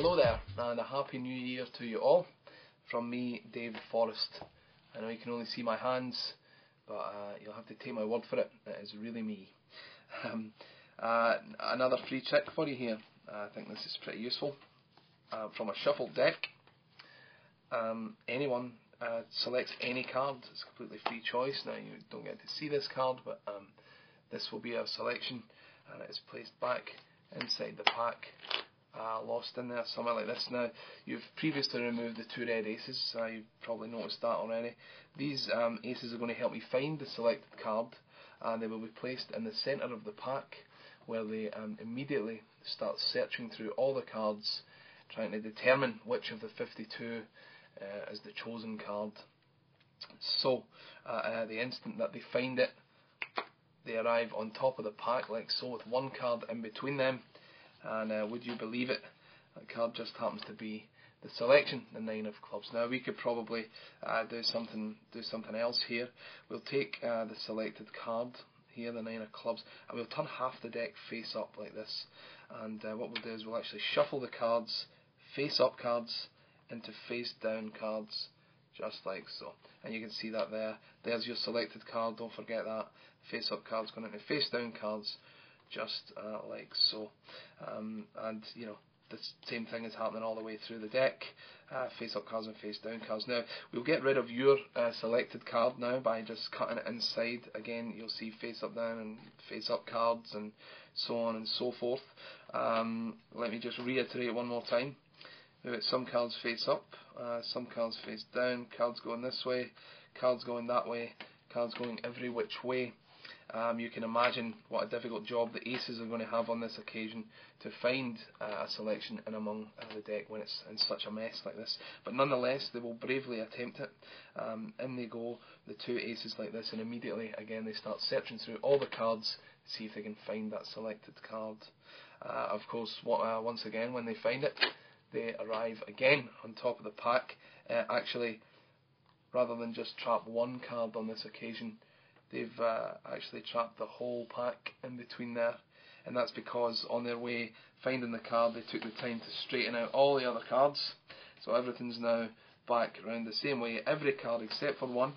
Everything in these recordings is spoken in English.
Hello there, and a happy new year to you all from me, David Forrest. I know you can only see my hands, but you'll have to take my word for it. It is really me. Another free trick for you here. I think this is pretty useful. From a shuffled deck, anyone selects any card. It's a completely free choice. Now you don't get to see this card, but this will be our selection, and it is placed back inside the pack. Lost in there, somewhere like this. Now, you've previously removed the two red aces, you've probably noticed that already. These aces are going to help me find the selected card, and they will be placed in the centre of the pack, where they immediately start searching through all the cards, trying to determine which of the 52 is the chosen card. So, the instant that they find it, they arrive on top of the pack like so, with one card in between them. And would you believe it, that card just happens to be the selection, the 9 of clubs. Now we could probably do something else here. We'll take the selected card here, the 9 of clubs, and we'll turn half the deck face up like this. And what we'll do is we'll actually shuffle the cards, face up cards, into face down cards, just like so. And you can see that there. There's your selected card, don't forget that. Face up cards going into face down cards, just like so. And you know, the same thing is happening all the way through the deck. Face up cards and face down cards. Now we'll get rid of your selected card now by just cutting it inside. Again, you'll see face up down and face up cards and so on and so forth. Let me just reiterate one more time. We've got some cards face up, some cards face down, cards going this way, cards going that way, cards going every which way. You can imagine what a difficult job the aces are going to have on this occasion to find a selection in among the deck when it's in such a mess like this. But nonetheless, they will bravely attempt it. In they go, the two aces like this, and immediately, again, they start searching through all the cards to see if they can find that selected card. Of course, once again, when they find it, they arrive again on top of the pack. Actually, rather than just trap one card on this occasion, they've actually trapped the whole pack in between there, and that's because on their way finding the card, they took the time to straighten out all the other cards. So everything's now back around the same way, every card except for one,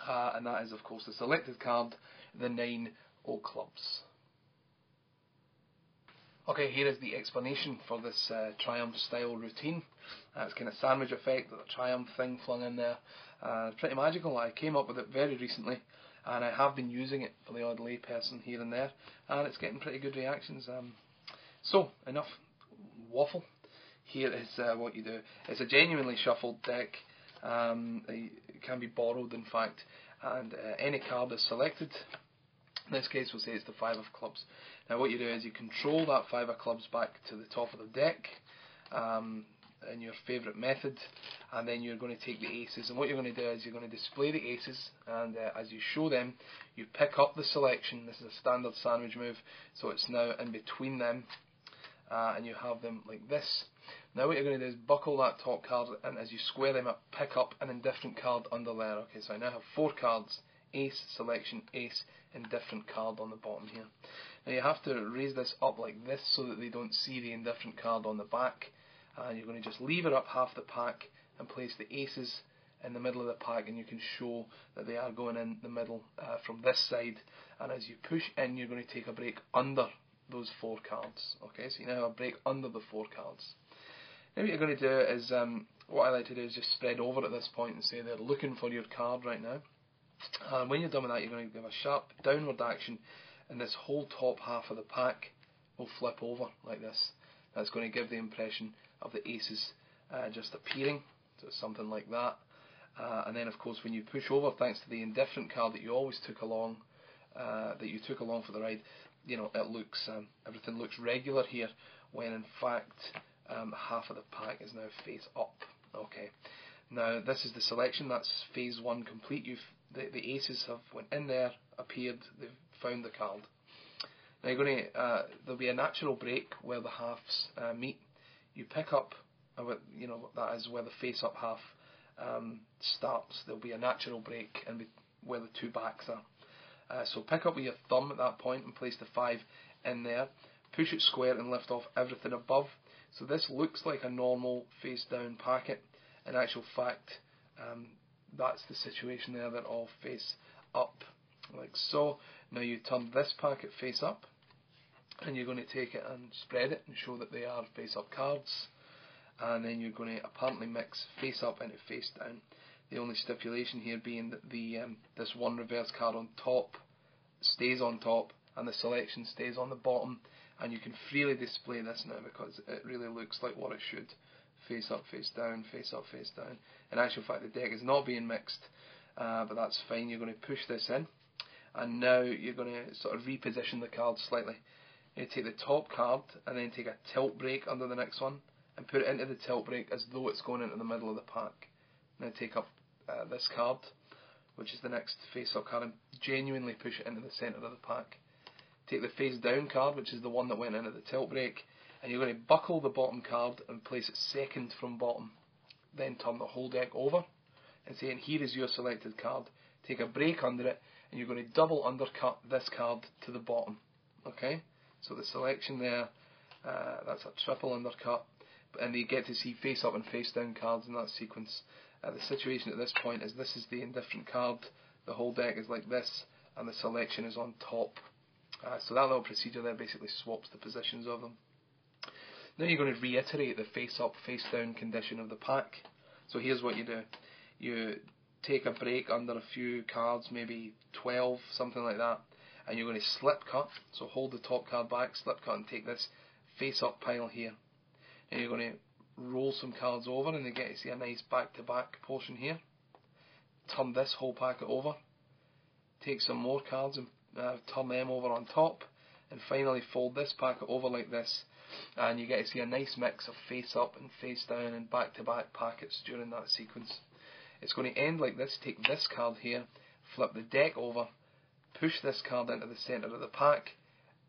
and that is of course the selected card, the 9 of clubs. Okay, here is the explanation for this Triumph style routine. It's kind of sandwich effect, the Triumph thing flung in there. Pretty magical. I came up with it very recently, and I have been using it for the odd lay person here and there, and it's getting pretty good reactions. So, enough waffle. Here is what you do. It's a genuinely shuffled deck. It can be borrowed, in fact, and any card is selected. In this case, we'll say it's the 5 of clubs. Now what you do is you control that 5 of clubs back to the top of the deck in your favourite method, and then you're going to take the aces, and what you're going to do is you're going to display the aces, and as you show them, you pick up the selection. This is a standard sandwich move, so it's now in between them, and you have them like this. Now what you're going to do is buckle that top card, and as you square them up, pick up an indifferent card under there. Okay, so I now have 4 cards. Ace, selection, ace, indifferent card on the bottom here. Now you have to raise this up like this so that they don't see the indifferent card on the back. You're going to just leave it up half the pack and place the aces in the middle of the pack, and you can show that they are going in the middle from this side. And as you push in, you're going to take a break under those 4 cards. Okay, so you now have a break under the 4 cards. Now what you're going to do is, what I like to do is just spread over at this point and say they're looking for your card right now. And when you're done with that, you're going to give a sharp downward action, and this whole top half of the pack will flip over like this. That's going to give the impression of the aces just appearing, so something like that. And then, of course, when you push over, thanks to the indifferent card that you always took along, for the ride, you know, it looks everything looks regular here, when in fact half of the pack is now face up. Okay. Now this is the selection. That's phase 1 complete. The aces have went in there, appeared, they've found the card. Now you're going to there'll be a natural break where the halves meet. You pick up, you know, that is where the face up half starts. There'll be a natural break in where the 2 backs are. So pick up with your thumb at that point and place the 5 in there. Push it square and lift off everything above. So this looks like a normal face down packet. In actual fact, that's the situation there. They're all face up, like so. Now you turn this packet face up, and you're going to take it and spread it and show that they are face up cards. And then you're going to apparently mix face up into face down. The only stipulation here being that this one reverse card on top stays on top and the selection stays on the bottom, and you can freely display this now because it really looks like what it should. Face up, face down, face up, face down. In actual fact, the deck is not being mixed, but that's fine. You're going to push this in, and now you're going to sort of reposition the cards slightly. You take the top card and then take a tilt break under the next one and put it into the tilt break as though it's going into the middle of the pack. Now take up this card, which is the next face up card, and genuinely push it into the centre of the pack. Take the face down card, which is the one that went into the tilt break, and you're going to buckle the bottom card and place it second from bottom. Then turn the whole deck over and say, and here is your selected card. Take a break under it, and you're going to double undercut this card to the bottom. Okay? So the selection there, that's a triple undercut, and you get to see face up and face down cards in that sequence. The situation at this point is this is the indifferent card, the whole deck is like this, and the selection is on top. So that little procedure there basically swaps the positions of them. Now you're going to reiterate the face up, face down condition of the pack. So here's what you do. You take a break under a few cards, maybe 12, something like that, and you're going to slip cut. So hold the top card back, slip cut, and take this face up pile here. And you're going to roll some cards over, and you get to see a nice back to back portion here. Turn this whole packet over. Take some more cards and turn them over on top, and finally fold this packet over like this, and you get to see a nice mix of face up and face down and back to back packets during that sequence. It's going to end like this. Take this card here, flip the deck over, push this card into the centre of the pack,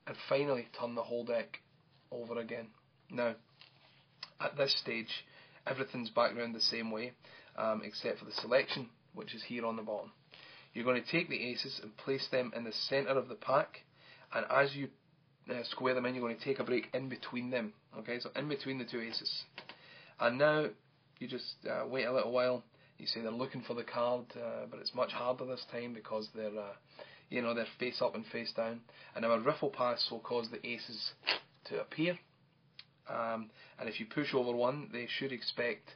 and finally turn the whole deck over again. Now at this stage everything's back around the same way, except for the selection, which is here on the bottom. You're going to take the aces and place them in the centre of the pack, and as you square them in, you're going to take a break in between them. Okay, so in between the two aces. And now you just wait a little while. You say they're looking for the card, but it's much harder this time because they're they're face up and face down. And now a riffle pass will cause the aces to appear. And if you push over one, they should expect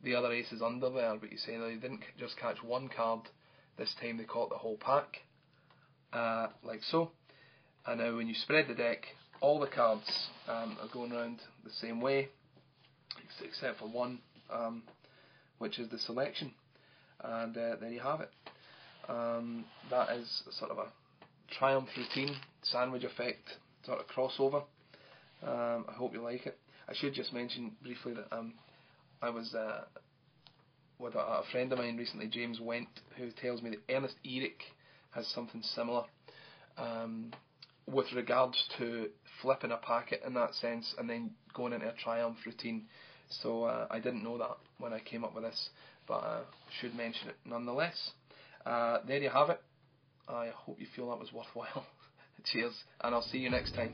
the other aces under there. But you say no, they didn't just catch one card. This time they caught the whole pack, like so. And now when you spread the deck, all the cards are going around the same way, except for one, which is the selection. And there you have it. That is sort of a triumph routine, sandwich effect, sort of crossover. I hope you like it. I should just mention briefly that I was with a friend of mine recently, James Went, who tells me that Ernest Eric has something similar with regards to flipping a packet in that sense and then going into a triumph routine. So I didn't know that when I came up with this, but I should mention it nonetheless. There you have it. I hope you feel that was worthwhile. Cheers, and I'll see you next time.